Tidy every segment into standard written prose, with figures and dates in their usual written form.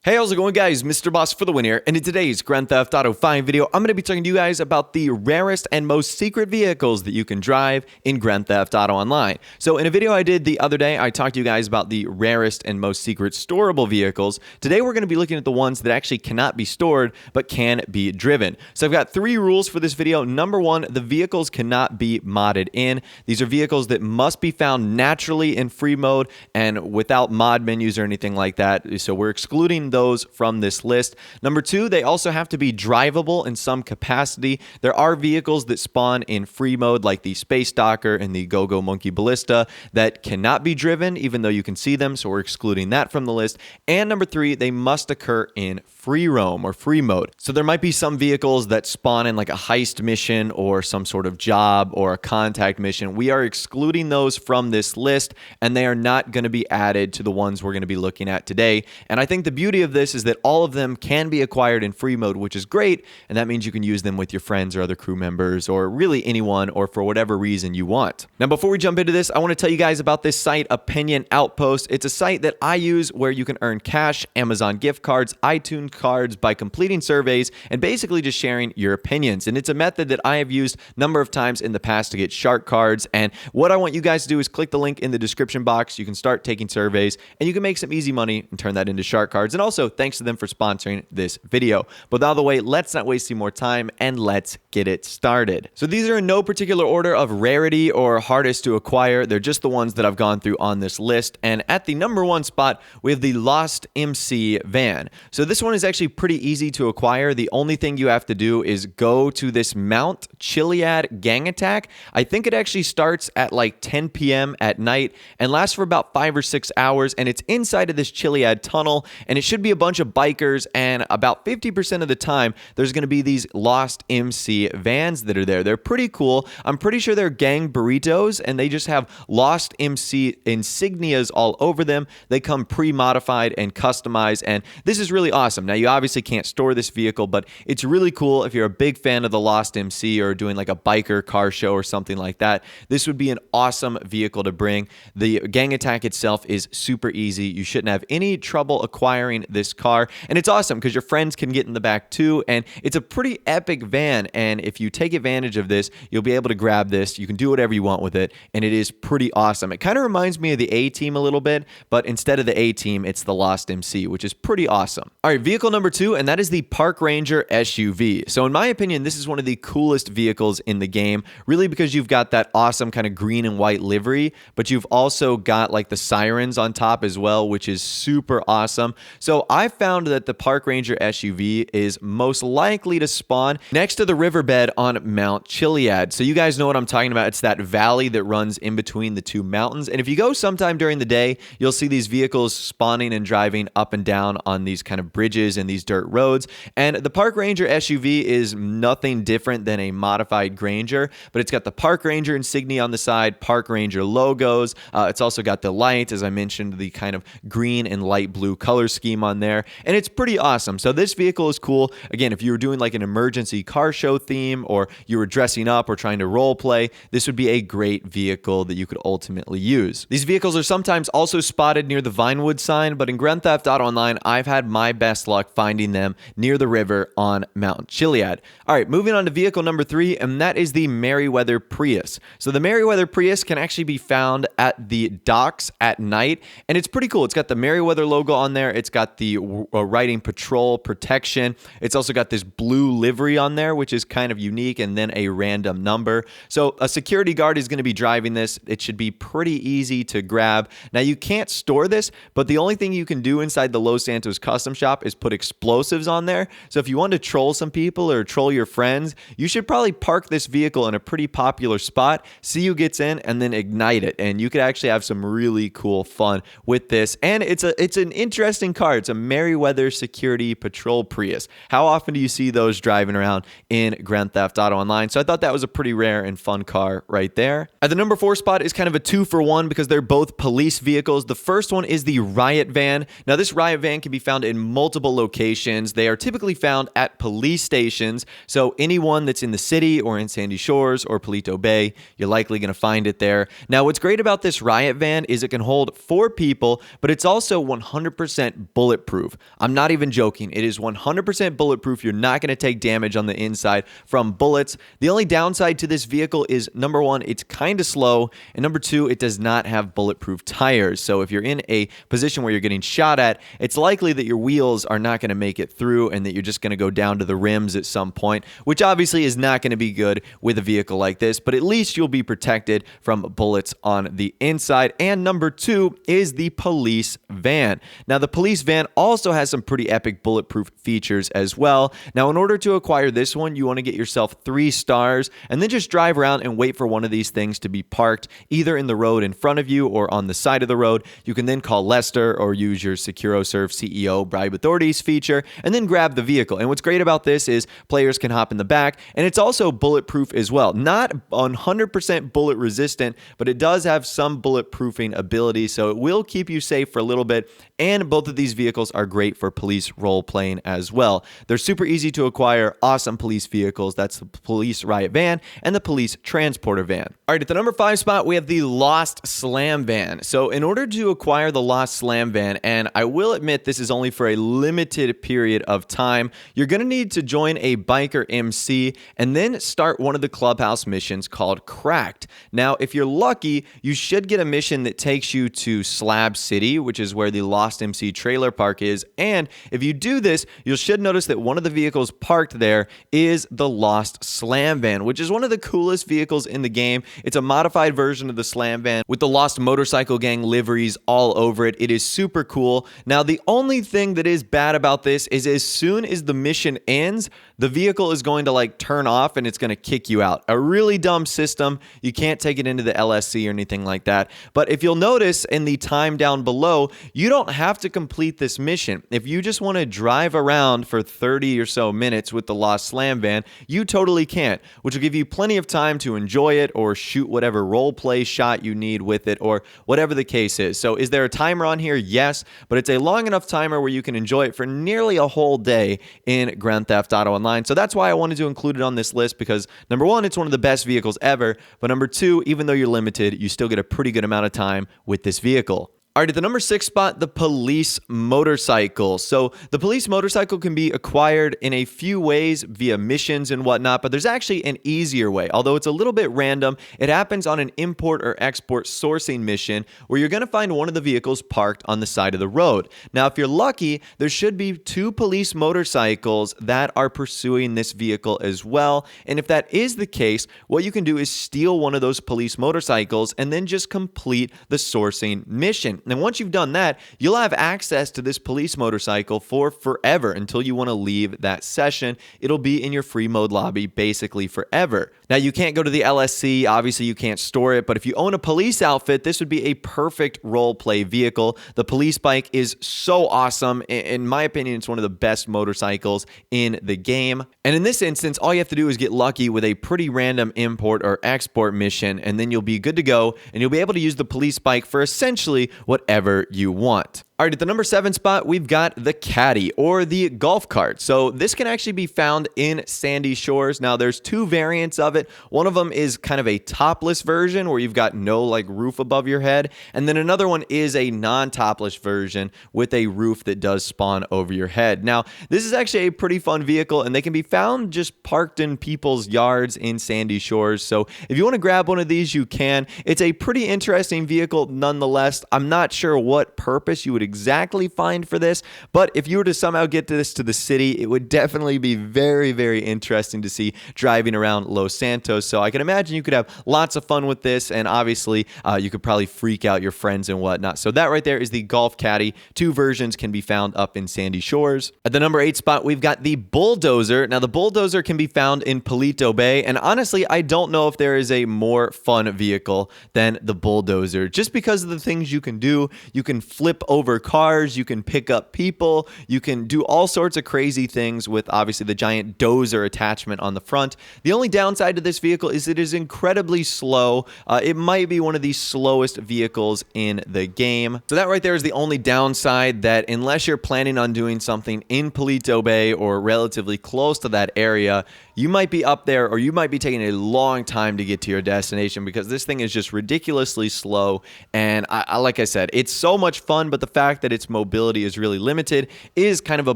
Hey, how's it going, guys? Mr. Boss for the win here, and in today's Grand Theft Auto 5 video, I'm going to be talking to you guys about the rarest and most secret vehicles that you can drive in Grand Theft Auto Online. So in a video I did the other day, I talked to you guys about the rarest and most secret storable vehicles. Today we're going to be looking at the ones that actually cannot be stored, but can be driven. So I've got 3 rules for this video. Number 1, the vehicles cannot be modded in. These are vehicles that must be found naturally in free mode and without mod menus or anything like that. So we're excluding those from this list. Number 2, they also have to be drivable in some capacity. There are vehicles that spawn in free mode like the Space Docker and the Go-Go Monkey Ballista that cannot be driven even though you can see them, so we're excluding that from the list. And number 3, they must occur in free roam or free mode. So there might be some vehicles that spawn in like a heist mission or some sort of job or a contact mission. We are excluding those from this list and they are not going to be added to the ones we're going to be looking at today. And I think the beauty of this is that all of them can be acquired in free mode, which is great, and that means you can use them with your friends or other crew members or really anyone or for whatever reason you want. Now, before we jump into this, I want to tell you guys about this site, Opinion Outpost. It's a site that I use where you can earn cash, Amazon gift cards, iTunes cards by completing surveys and basically just sharing your opinions. And it's a method that I have used a number of times in the past to get shark cards. And what I want you guys to do is click the link in the description box. You can start taking surveys and you can make some easy money and turn that into shark cards. And also, thanks to them for sponsoring this video. But out of the way, let's not waste any more time and let's get it started. So these are in no particular order of rarity or hardest to acquire. They're just the ones that I've gone through on this list. And at the number 1 spot, we have the Lost MC van. So this one is actually pretty easy to acquire. The only thing you have to do is go to this Mount Chiliad gang attack. I think it actually starts at like 10 p.m. at night and lasts for about 5 or 6 hours. And it's inside of this Chiliad tunnel. And it should be a bunch of bikers. And about 50% of the time, there's going to be these Lost MC vans that are there. They're pretty cool. I'm pretty sure they're gang burritos. And they just have Lost MC insignias all over them. They come pre-modified and customized. And this is really awesome. Now, you obviously can't store this vehicle, but it's really cool if you're a big fan of the Lost MC or doing like a biker car show or something like that. This would be an awesome vehicle to bring. The gang attack itself is super easy. You shouldn't have any trouble acquiring this car. And it's awesome because your friends can get in the back too. And it's a pretty epic van. And if you take advantage of this, you'll be able to grab this. You can do whatever you want with it. And it is pretty awesome. It kind of reminds me of the A-Team a little bit, but instead of the A-Team, it's the Lost MC, which is pretty awesome. All right, vehicle number 2, and that is the Park Ranger SUV. So in my opinion, this is one of the coolest vehicles in the game, really because you've got that awesome kind of green and white livery, but you've also got like the sirens on top as well, which is super awesome. So I found that the Park Ranger SUV is most likely to spawn next to the riverbed on Mount Chiliad. So you guys know what I'm talking about. It's that valley that runs in between the 2 mountains. And if you go sometime during the day, you'll see these vehicles spawning and driving up and down on these kind of bridges and these dirt roads. And the Park Ranger SUV is nothing different than a modified Granger, but it's got the Park Ranger insignia on the side, Park Ranger logos. It's also got the lights, as I mentioned, the kind of green and light blue color scheme on there. And it's pretty awesome. So this vehicle is cool. Again, if you were doing like an emergency car show theme or you were dressing up or trying to role play, this would be a great vehicle that you could ultimately use. These vehicles are sometimes also spotted near the Vinewood sign, but in Grand Theft Auto Online, I've had my best luck finding them near the river on Mount Chiliad. All right, moving on to vehicle number 3, and that is the Meriwether Prius. So the Meriwether Prius can actually be found at the docks at night, and it's pretty cool. It's got the Meriwether logo on there. It's got the riding patrol protection. It's also got this blue livery on there, which is kind of unique, and then a random number. So a security guard is going to be driving this. It should be pretty easy to grab. Now, you can't store this, but the only thing you can do inside the Los Santos custom shop is put explosives on there. So if you want to troll some people or troll your friends, you should probably park this vehicle in a pretty popular spot, see who gets in, and then ignite it. And you could actually have some really cool fun with this. And it's an interesting car. It's a Meriwether Security Patrol Prius. How often do you see those driving around in Grand Theft Auto Online? So I thought that was a pretty rare and fun car right there. At the number 4 spot is kind of a 2-for-1 because they're both police vehicles. The first one is the Riot van. Now, this Riot van can be found in multiple locations. They are typically found at police stations. So anyone that's in the city or in Sandy Shores or Paleto Bay, you're likely going to find it there. Now, what's great about this Riot van is it can hold 4 people, but it's also 100% bulletproof. I'm not even joking. It is 100% bulletproof. You're not going to take damage on the inside from bullets. The only downside to this vehicle is, number one, it's kind of slow, and number two, it does not have bulletproof tires. So if you're in a position where you're getting shot at, it's likely that your wheels are not going to make it through and that you're just going to go down to the rims at some point, which obviously is not going to be good with a vehicle like this, but at least you'll be protected from bullets on the inside. And number two is the police van. Now, the police van also has some pretty epic bulletproof features as well. Now, in order to acquire this one, you want to get yourself 3 stars and then just drive around and wait for one of these things to be parked either in the road in front of you or on the side of the road. You can then call Lester or use your SecuroServe CEO bribe authorities feature and then grab the vehicle. And what's great about this is players can hop in the back, and it's also bulletproof as well. Not 100% bullet resistant, but it does have some bulletproofing ability, so it will keep you safe for a little bit. And both of these vehicles are great for police role playing as well. They're super easy to acquire, awesome police vehicles. That's the police Riot van and the police transporter van. All right, at the number 5 spot, we have the Lost Slam van. So in order to acquire the Lost Slam van, and I will admit this is only for a limited period of time, you're going to need to join a biker MC and then start one of the clubhouse missions called Cracked. Now, if you're lucky, you should get a mission that takes you to Slab City, which is where the Lost MC trailer park is. And if you do this, you should notice that one of the vehicles parked there is the Lost Slam van, which is one of the coolest vehicles in the game. It's a modified version of the Slam van with the Lost Motorcycle Gang liveries all over it. It is super cool. Now, the only thing that is bad about this is as soon as the mission ends, the vehicle is going to turn off and it's going to kick you out. A really dumb system. You can't take it into the LSC or anything like that. But if you'll notice in the time down below, you don't have to complete this mission. If you just want to drive around for 30 or so minutes with the Lost Slam van, you totally can, which will give you plenty of time to enjoy it or shoot whatever role play shot you need with it or whatever the case is. So is there a timer on here? Yes, but it's a long enough timer where you can enjoy it for nearly a whole day in Grand Theft Auto Online. So that's why I wanted to include it on this list, because number one, it's one of the best vehicles ever, but number two, even though you're limited, you still get a pretty good amount of time with this vehicle. All right, at the number 6 spot, the police motorcycle. So the police motorcycle can be acquired in a few ways via missions and whatnot, but there's actually an easier way. Although it's a little bit random, it happens on an import or export sourcing mission where you're going to find one of the vehicles parked on the side of the road. Now, if you're lucky, there should be 2 police motorcycles that are pursuing this vehicle as well. And if that is the case, what you can do is steal one of those police motorcycles and then just complete the sourcing mission. And once you've done that, you'll have access to this police motorcycle for forever until you want to leave that session. It'll be in your free mode lobby basically forever. Now, you can't go to the LSC. Obviously, you can't store it. But if you own a police outfit, this would be a perfect role play vehicle. The police bike is so awesome. In my opinion, it's one of the best motorcycles in the game. And in this instance, all you have to do is get lucky with a pretty random import or export mission, and then you'll be good to go, and you'll be able to use the police bike for essentially whatever you want. All right, at the number 7 spot, we've got the Caddy, or the golf cart. So this can actually be found in Sandy Shores. Now, there's 2 variants of it. One of them is kind of a topless version where you've got no roof above your head. And then another one is a non-topless version with a roof that does spawn over your head. Now, this is actually a pretty fun vehicle, and they can be found just parked in people's yards in Sandy Shores. So if you want to grab one of these, you can. It's a pretty interesting vehicle nonetheless. I'm not sure what purpose you would exactly find for this, but if you were to somehow get this to the city, it would definitely be very, very interesting to see driving around Los Santos. So I can imagine you could have lots of fun with this, and obviously you could probably freak out your friends and whatnot. So that right there is the Golf Caddy. 2 versions can be found up in Sandy Shores. At the number 8 spot, we've got the Bulldozer. Now, the Bulldozer can be found in Paleto Bay, and honestly, I don't know if there is a more fun vehicle than the Bulldozer, just because of the things you can do. You can flip over over cars, you can pick up people, you can do all sorts of crazy things with obviously the giant dozer attachment on the front. The only downside to this vehicle is it is incredibly slow. It might be one of the slowest vehicles in the game. So that right there is the only downside, that unless you're planning on doing something in Paleto Bay or relatively close to that area, you might be up there or you might be taking a long time to get to your destination because this thing is just ridiculously slow. And like I said, it's so much fun, but the fact that its mobility is really limited is kind of a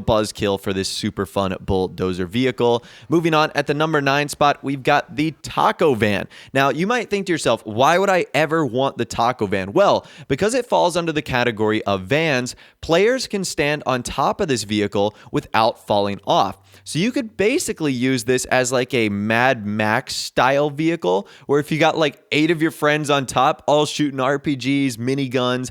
buzzkill for this super fun Bulldozer vehicle. Moving on, at the number 9 spot, we've got the Taco Van. Now, you might think to yourself, why would I ever want the Taco Van? Well, because it falls under the category of vans, players can stand on top of this vehicle without falling off. So you could basically use this as like a Mad Max style vehicle, where if you got like 8 of your friends on top, all shooting RPGs, miniguns,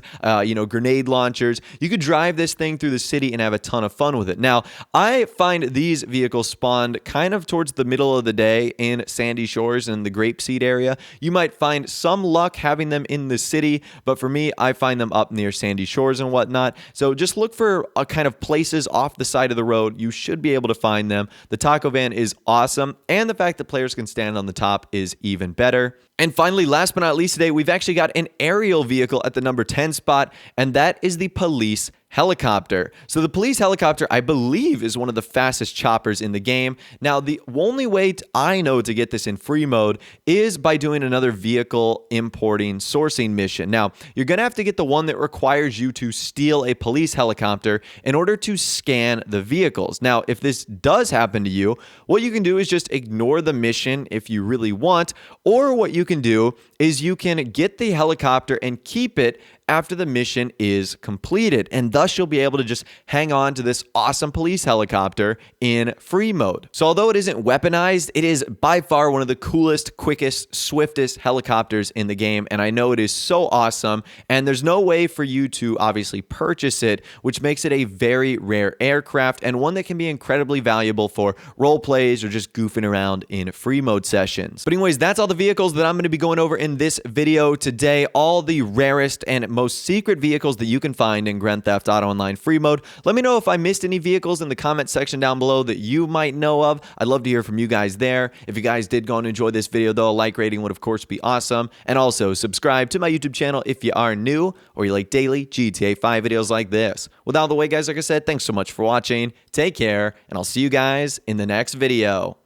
grenade launchers, you could drive this thing through the city and have a ton of fun with it. Now, I find these vehicles spawned kind of towards the middle of the day in Sandy Shores and the Grapeseed area. You might find some luck having them in the city, but for me, I find them up near Sandy Shores and whatnot. So just look for kind of places off the side of the road. You should be able to find them. The Taco Van is awesome, and the fact that players can stand on the top is even better. And finally, last but not least today, we've actually got an aerial vehicle at the number 10 spot, and that is the police helicopter. So the police helicopter, I believe, is one of the fastest choppers in the game. Now, the only way I know to get this in free mode is by doing another vehicle importing sourcing mission. Now, you're going to have to get the one that requires you to steal a police helicopter in order to scan the vehicles. Now, if this does happen to you, what you can do is just ignore the mission if you really want, or what you can do is you can get the helicopter and keep it after the mission is completed, and thus you'll be able to just hang on to this awesome police helicopter in free mode. So although it isn't weaponized, it is by far one of the coolest, quickest, swiftest helicopters in the game, and I know it is so awesome, and there's no way for you to obviously purchase it, which makes it a very rare aircraft and one that can be incredibly valuable for role plays or just goofing around in free mode sessions. But anyways, that's all the vehicles that I'm going to be going over in this video today, all the rarest and most secret vehicles that you can find in Grand Theft Auto Online free mode. Let me know if I missed any vehicles in the comment section down below that you might know of. I'd love to hear from you guys there. If you guys did go and enjoy this video though, a like rating would of course be awesome. And also subscribe to my YouTube channel if you are new or you like daily GTA 5 videos like this. With all the way guys, like I said, thanks so much for watching. Take care, and I'll see you guys in the next video.